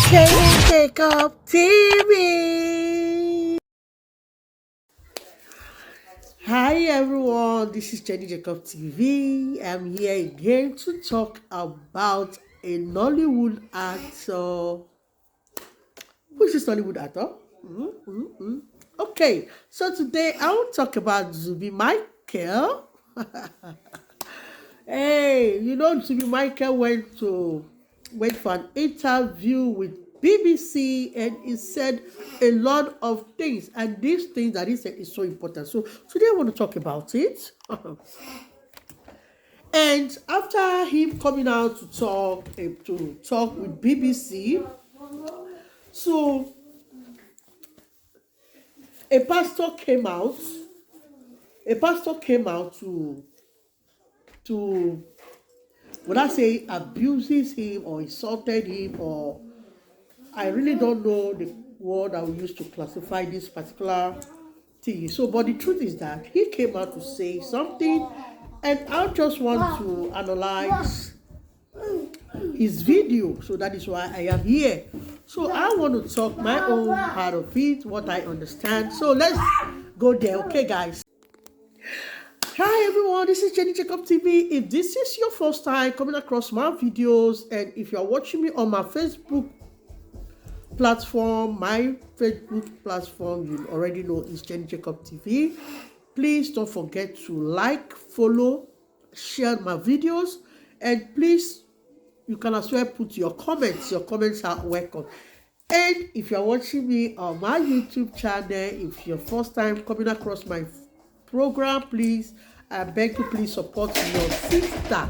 Jenny Jacob TV. Hi everyone, this is Jenny Jacob TV. I'm here again to talk about a Nollywood actor. Who is this Nollywood actor? Okay, so today I will talk about Zubby Michael. Hey, Zubby Michael went for an interview with BBC and he said a lot of things. And these things that he said is so important. So today I want to talk about it. And after him coming out to talk with BBC, so a pastor came out. To would I say abuses him or insulted him, or I really don't know the word I will use to classify this particular thing. So, but the truth is that he came out to say something, and I just want to analyze his video. So that is why I am here. So I want to talk my own part of it, what I understand. So let's go there, okay, guys? Hi everyone, this is Jenny Jacob TV. If this is your first time coming across my videos, and if you are watching me on my Facebook platform, you already know is Jenny Jacob TV. Please don't forget to like, follow, share my videos, and please, you can as well put your comments. Your comments are welcome. And if you are watching me on my YouTube channel, if you're first time coming across my program, please, I beg you, please support your sister.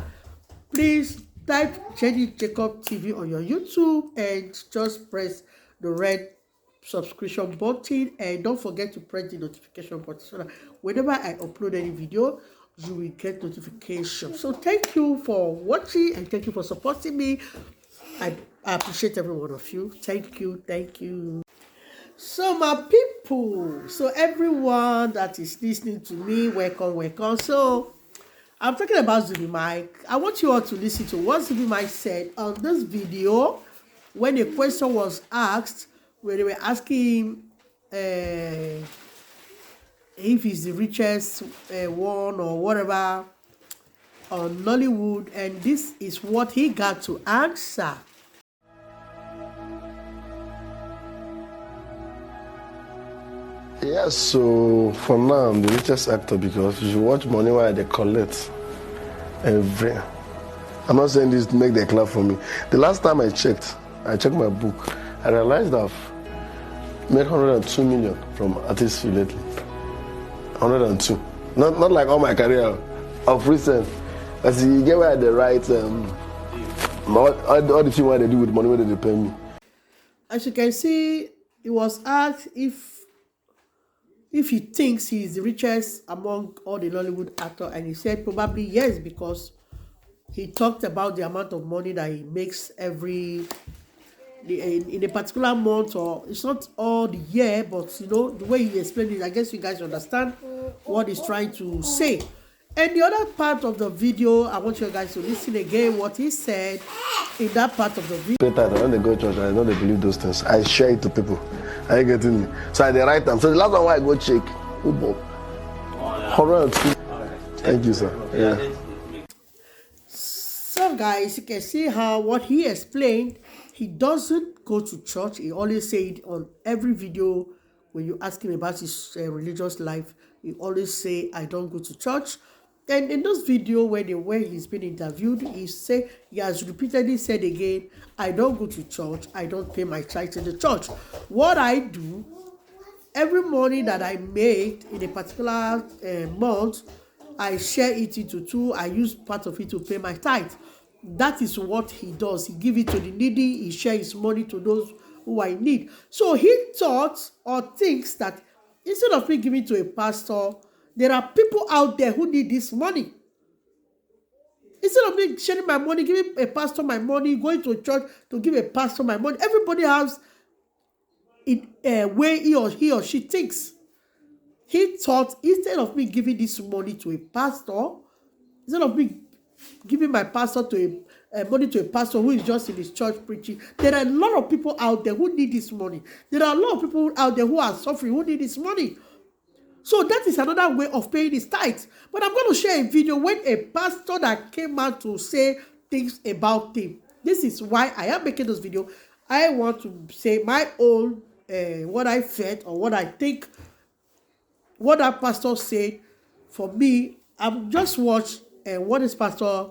Please type Jenny Jacob TV on your YouTube and just press the red subscription button, and don't forget to press the notification button so that whenever I upload any video, you will get notification. So thank you for watching and thank you for supporting me. I appreciate every one of you. Thank you. So my people, so everyone that is listening to me, welcome. So I'm talking about Zubby Mike. I want you all to listen to what Zubby Mike said on this video when a question was asked, where they were asking him if he's the richest one or whatever on Nollywood, and this is what he got to answer. Yeah, so for now I'm the richest actor because you watch money while they collect every. I'm not saying this to make them clap for me. The last time I checked my book, I realized I've made 102 million from artist fee lately. 102. Not like all my career of recent. As you get where the right all the thing what they do with money when they pay me. As you can see, it was asked if he thinks he is the richest among all the Nollywood actors, and he said probably yes, because he talked about the amount of money that he makes in a particular month, or it's not all the year, but the way he explained it, I guess you guys understand what he's trying to say. And the other part of the video, I want you guys to listen again what he said in that part of the video. When they go to church, I know they believe those things. I share it to people. Are you getting me? So at the right time. So the last one I go check. Thank you, sir. Yeah. So guys, you can see how what he explained, he doesn't go to church. He always said on every video when you ask him about his religious life, he always say, I don't go to church. And in this video where he's been interviewed, he has repeatedly said again, I don't go to church, I don't pay my tithe in the church. What I do, every money that I make in a particular month, I share it into two. I use part of it to pay my tithe. That is what he does. He gives it to the needy, he shares his money to those who are in need. So he thought or thinks that instead of me giving to a pastor, there are people out there who need this money. Instead of me sharing my money, giving a pastor my money, going to a church to give a pastor my money, everybody has a way he or she thinks. He thought instead of me giving this money to a pastor, instead of me giving my pastor to money to a pastor who is just in his church preaching. There are a lot of people out there who need this money. There are a lot of people out there who are suffering, who need this money. So that is another way of paying his tithes. But I'm going to share a video when a pastor that came out to say things about him. This is why I am making this video. I want to say my own, what I felt or what I think, what that pastor said. For me, I've just watched what this pastor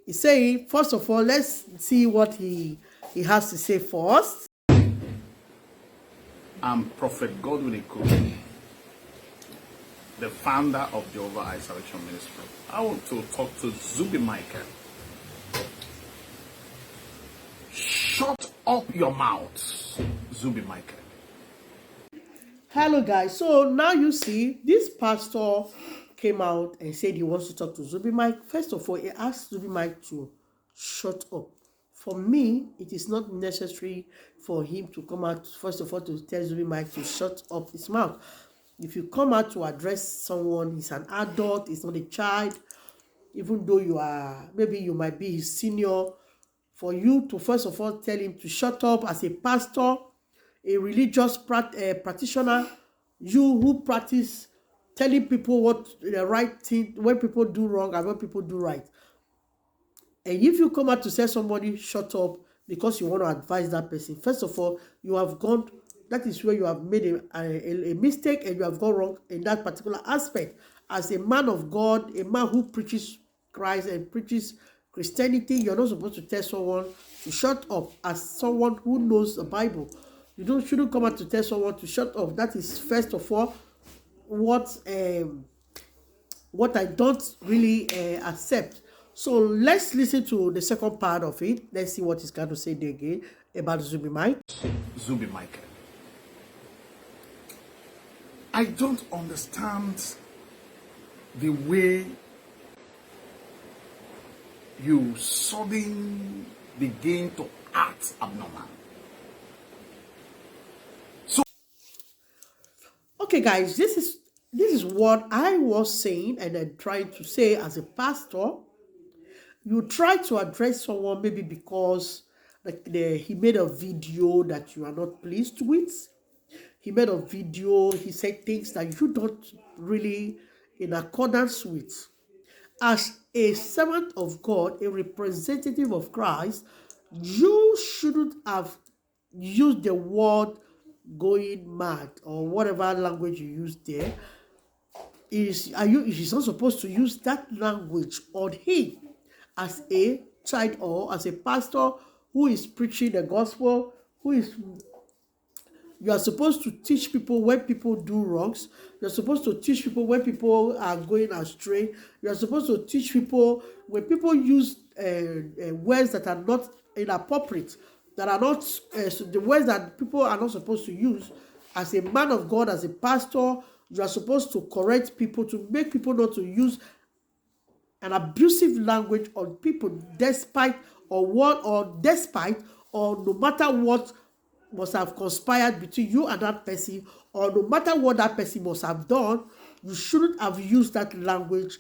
is saying. First of all, let's see what he has to say first. I'm Prophet Godwin Lkuku, the founder of the Over Isolation Ministry. I want to talk to Zubby Michael. Shut up your mouth, Zubby Michael. Hello guys, so now you see this pastor came out and said he wants to talk to Zubby Mike. First of all, he asked Zubby Mike to shut up. For me, it is not necessary for him to come out, first of all, to tell Zubby Mike to shut up his mouth. If you come out to address someone, he's an adult, he's not a child, even though you are, maybe you might be his senior, for you to first of all tell him to shut up as a pastor, a religious practitioner, you who practice telling people what the right thing, when people do wrong and when people do right. And if you come out to say somebody shut up because you want to advise that person, first of all, you have gone, that is where you have made a mistake and you have gone wrong in that particular aspect. As a man of God, a man who preaches Christ and preaches Christianity, you're not supposed to tell someone to shut up. As someone who knows the Bible, you shouldn't come out to tell someone to shut up. That is first of all what I don't really accept. So let's listen to the second part of it. Let's see what he's going to say there again about Zubby Mike. Zubby Michael. I don't understand the way you suddenly begin to act abnormal. Okay, guys, this is what I was saying and then trying to say as a pastor. You try to address someone maybe because he made a video that you are not pleased with. He made a video, he said things that you don't really in accordance with. As a servant of God, a representative of Christ, you shouldn't have used the word going mad or whatever language you use there. Is not supposed to use that language on him as a child or as a pastor who is preaching the gospel, you are supposed to teach people when people do wrongs. You're supposed to teach people when people are going astray. You're supposed to teach people when people use words that are not inappropriate, that are not the words that people are not supposed to use. As a man of God, as a pastor, you are supposed to correct people, to make people not to use an abusive language on people despite or no matter what must have conspired between you and that person, or no matter what that person must have done. You shouldn't have used that language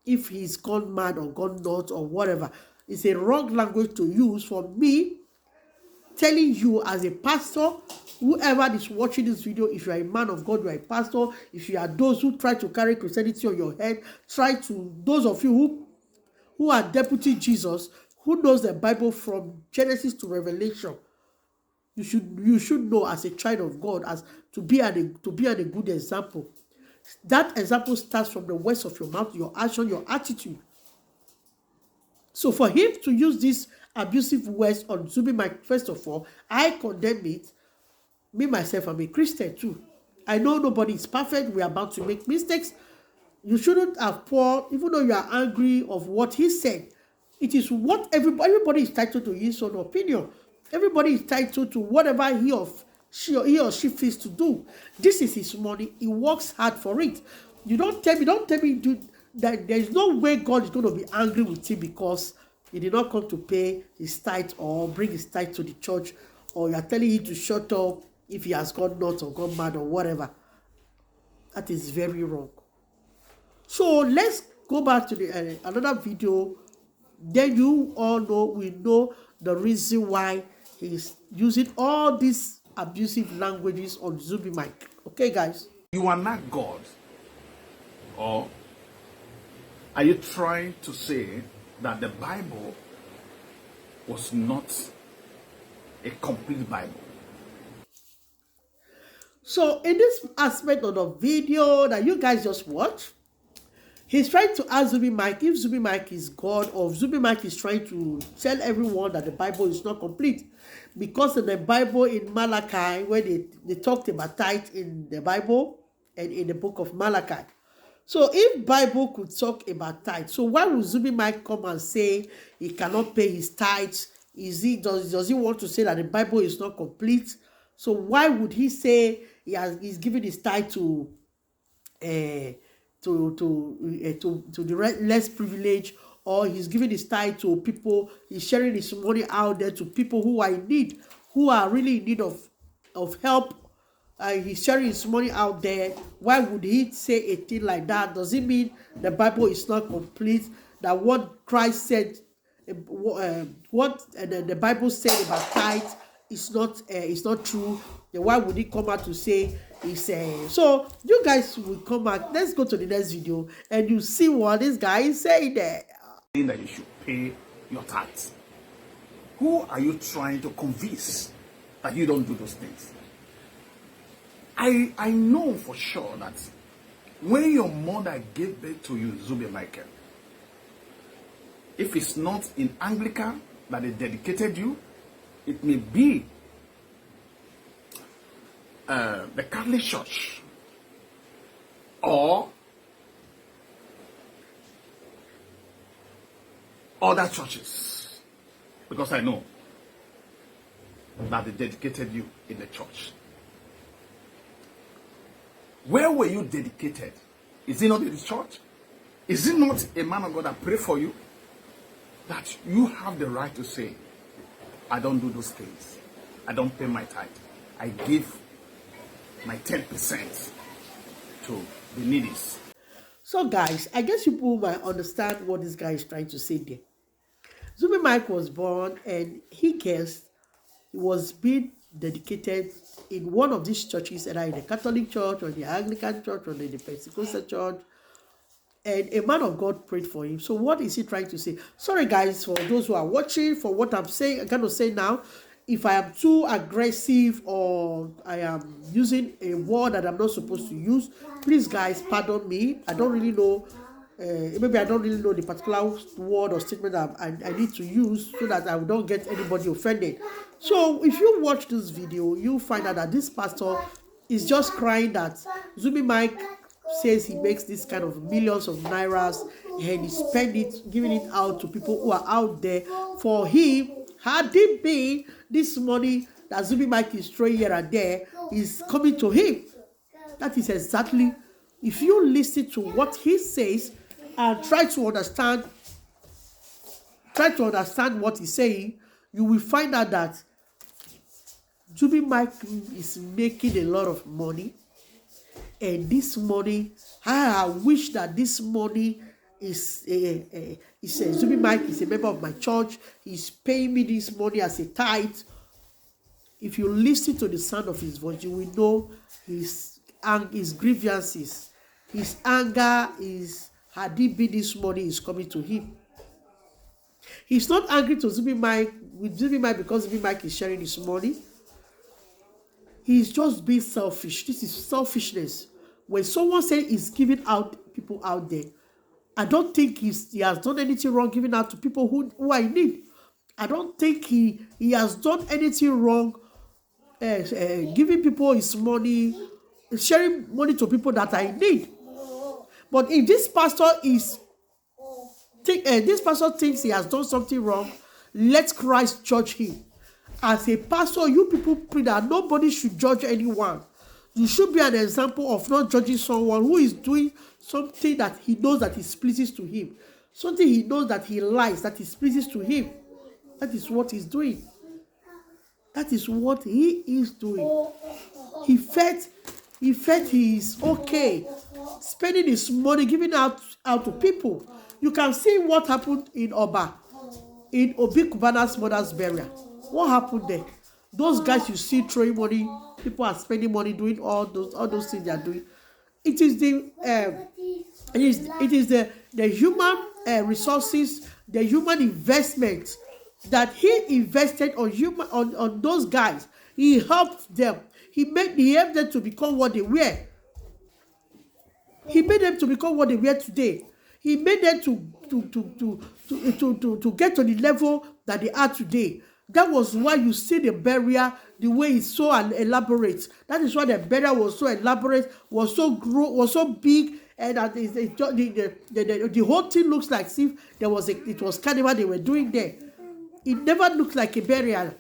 if he's gone mad or gone nuts or whatever. It's a wrong language to use. For me, telling you as a pastor, whoever is watching this video, if you are a man of God, you are a pastor, if you are those who try to carry Christianity on your head, those of you who are deputy Jesus, who knows the Bible from Genesis to Revelation, you should know as a child of God, as to be a good example. That example starts from the words of your mouth, your action, your attitude. So for him to use these abusive words on Zubby Mike, first of all, I condemn it. Me, myself, I'm a Christian too. I know nobody is perfect. We are about to make mistakes. You shouldn't have poured, even though you are angry of what he said. It is what everybody is entitled to his own opinion. Everybody is entitled to whatever he or she feels to do. This is his money. He works hard for it. You don't tell me, dude, that there is no way God is going to be angry with him because he did not come to pay his tithe or bring his tithe to the church, or you are telling him to shut up if he has gone nuts or gone mad or whatever. That is very wrong. So let's go back to the another video then you all know, we know the reason why he's using all these abusive languages on Zubby Mike. Okay, guys? You are not God. Or are you trying to say that the Bible was not a complete Bible? So in this aspect of the video that you guys just watched, he's trying to ask Zubby Mike if Zubby Mike is God, or Zubby Mike is trying to tell everyone that the Bible is not complete. Because in the Bible in Malachi, where they talked about tithe in the Bible and in the book of Malachi. So if Bible could talk about tithe, so why would Zubby Mike come and say he cannot pay his tithes? Does he want to say that the Bible is not complete? So why would he say he's giving his tithe to the less privileged, or he's giving his tithe to people, he's sharing his money out there to people who are in need, who are really in need of help? He's sharing his money out there. Why would he say a thing like that? Does it mean the Bible is not complete? That what Christ said, what the Bible said about tithe is not true? Then why would he come out to say he's so you guys will come back. Let's go to the next video and you see what this guy is saying there. Saying that you should pay your tithes. Who are you trying to convince that you don't do those things? I know for sure that when your mother gave birth to you, Zubby Michael, if it's not in Anglican that they dedicated you, it may be the Catholic Church or other churches, because I know that they dedicated you in the church. Where were you dedicated? Is it not in the church? Is it not a man of God that prayed for you? That you have the right to say, I don't do those things. I don't pay my tithe. I give my 10% to the needy. So guys, I guess people might understand what this guy is trying to say there. Zubby Mike was born and he was being dedicated in one of these churches, either in the Catholic Church or the Anglican Church or the Pentecostal Church, and a man of God prayed for him. So what is he trying to say? Sorry guys, for those who are watching, for what I'm saying, I'm going to say now, if I am too aggressive or I am using a word that I'm not supposed to use, please guys, pardon me. I don't really know, maybe I don't really know the particular word or statement that I need to use so that I don't get anybody offended. So if you watch this video, you'll find out that this pastor is just crying that Zubby Mike says he makes this kind of millions of nairas and he spend it, giving it out to people who are out there. For him, had it been this money that Zubby Mike is throwing here and there is coming to him. That is exactly, if you listen to what he says and try to understand what he's saying, you will find out that Zubby Mike is making a lot of money. And this money, I wish that this money is Zubby Mike is a member of my church. He's paying me this money as a tithe. If you listen to the sound of his voice, you will know his grievances, his anger is, had he been this money is coming to him. He's not angry to Zubby Mike with Zubby Mike because Zubby Mike is sharing his money. He's just being selfish. This is selfishness. When someone says he's giving out people out there, I don't think he has done anything wrong giving out to people who are in need. I don't think he has done anything wrong giving people his money, sharing money to people that are in need. But if this pastor thinks he has done something wrong, let Christ judge him. As a pastor, you people pray that nobody should judge anyone. You should be an example of not judging someone who is doing something that he knows that is pleases to him. Something he knows that he likes, that is pleases to him. That is what he's doing. That is what he is doing. He felt he is okay spending his money, giving out to people. You can see what happened in Oba. in Obi Kubana's mother's burial. What happened there? Those guys you see throwing money, people are spending money doing all those things they are doing. It is the human resources, the human investment that he invested on those guys. He helped them. He helped them to become what they were. He made them to become what they were today. He made them to get to the level that they are today. That was why you see the burial, the way it's so elaborate. That is why the burial was so elaborate, was so big, and that the whole thing looks like as if it was carnival they were doing there. It never looked like a burial.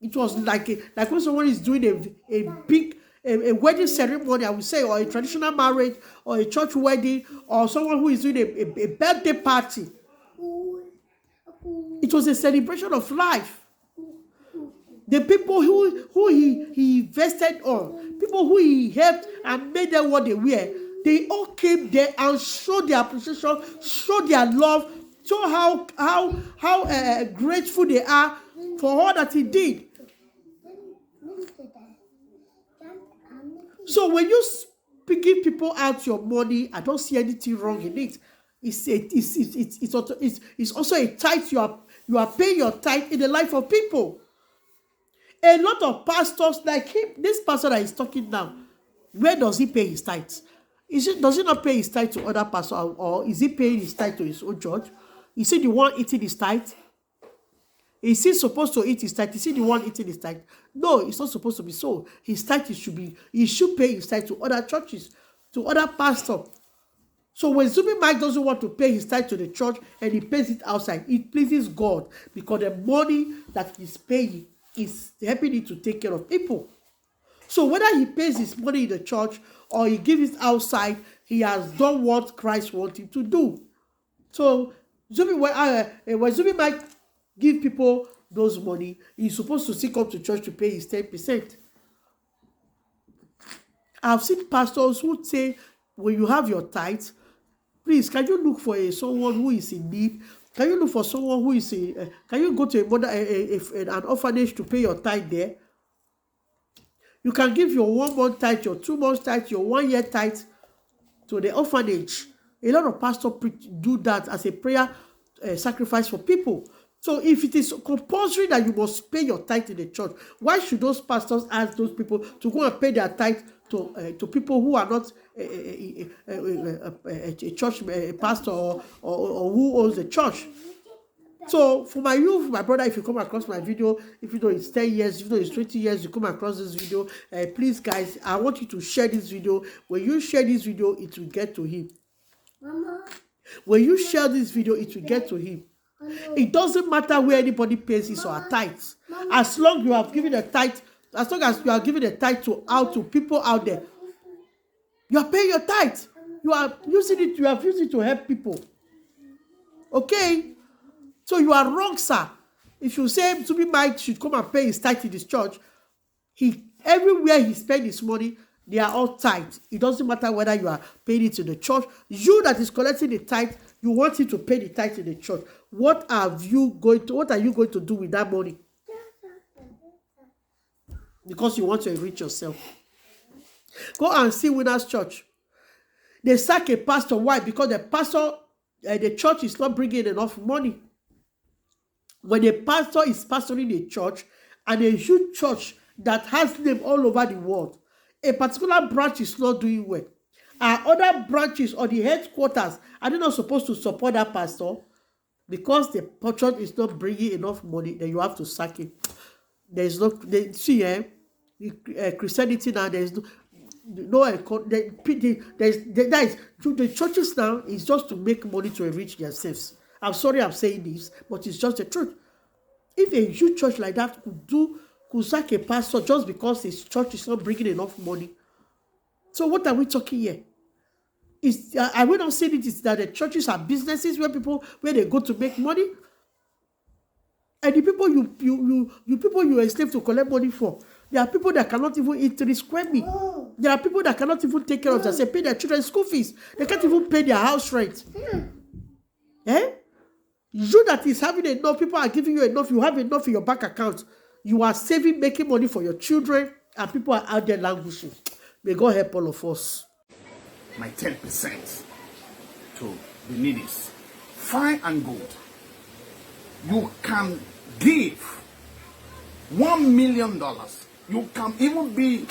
It was like when someone is doing a big wedding ceremony, I would say, or a traditional marriage, or a church wedding, or someone who is doing a birthday party. It was a celebration of life. The people who he invested on, people who he helped and made them what they were, they all came there and showed their appreciation, showed their love, show how grateful they are for all that he did. So when you give people out your money, I don't see anything wrong in it. It's also a tithe. You are paying your tithe in the life of people. A lot of pastors like him, this pastor that is talking now, where does he pay his tithes? Does he not pay his tithe to other pastors, or is he paying his tithe to his own church? Is he the one eating his tithe? Is he supposed to eat his tithe? Is he the one eating his tithe? No, it's not supposed to be so. His tithe he should pay his tithe to other churches, to other pastors. So when Zubby Mike doesn't want to pay his tithe to the church and he pays it outside, it pleases God, because the money that he's paying is helping him to take care of people. So whether he pays his money in the church or he gives it outside, he has done what Christ wants him to do. So when Zubby Mike give people those money, he's supposed to still come to church to pay his 10%. I've seen pastors who say, when you have your tithe, please, can you look for someone who is in need? Can you look for someone who is can you go to an orphanage to pay your tithe there? You can give your 1 month tithe, your 2 months tithe, your 1 year tithe to the orphanage. A lot of pastors do that as a prayer sacrifice for people. So if it is compulsory that you must pay your tithe in the church, why should those pastors ask those people to go and pay their tithe to people who are not a church pastor or who owns the church? So for my brother, if you come across my video, if you know it's 10 years, if you know it's 20 years, you come across this video, please guys, I want you to share this video. When you share this video, it will get to him. Mama. When you share this video, it will get to him. It doesn't matter where anybody pays his or her tithes. As long as you have given a tithe, as long as you are giving a tithe to people out there, you are paying your tithe. You are using it. You have used it to help people. Okay, so you are wrong, sir. If you say Zubby Mike should come and pay his tithe in this church, everywhere he spends his money, they are all tithe. It doesn't matter whether you are paying it in the church. You that is collecting the tithe, you want him to pay the tithe in the church. What are you going to do with that money? Because you want to enrich yourself. Go and see Winners Church. They sack a pastor. Why? Because the church is not bringing enough money. When a pastor is pastoring a church, and a huge church that has name all over the world, a particular branch is not doing well, and other branches or the headquarters are they not supposed to support that pastor? Because the church is not bringing enough money, then you have to sack him. There is no Christianity now. There is the churches now is just to make money to enrich themselves. I'm sorry I'm saying this, but it's just the truth. If a huge church like that could sack a pastor just because his church is not bringing enough money, so what are we talking here? I will not say it is that the churches are businesses where they go to make money, and the people you enslave to collect money for, there are people that cannot even eat 3 square meals. There are people that cannot even take care of themselves, pay their children's school fees. They can't even pay their house rent. You that is having enough, people are giving you enough, you have enough in your bank account, you are saving, making money for your children, and people are out there languishing. May God help all of us. My 10% to the needy. Fine and good. You can give $1 million. You can even be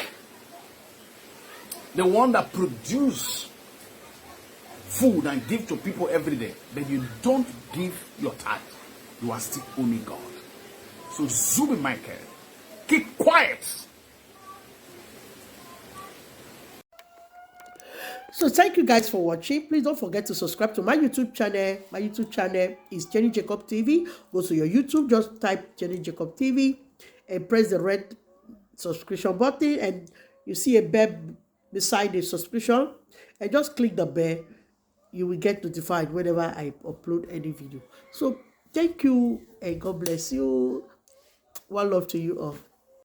the one that produce food and give to people every day, but you don't give your tithe. You are still owing God. So Zubby Michael, keep quiet. So thank you guys for watching. Please don't forget to subscribe to my YouTube channel. My YouTube channel is Jenny Jacob TV. Go to your YouTube, just type Jenny Jacob TV and press the red subscription button, and you see a bell beside the subscription, and just click the bell. You will get notified whenever I upload any video. So thank you and God bless you. One love to you all.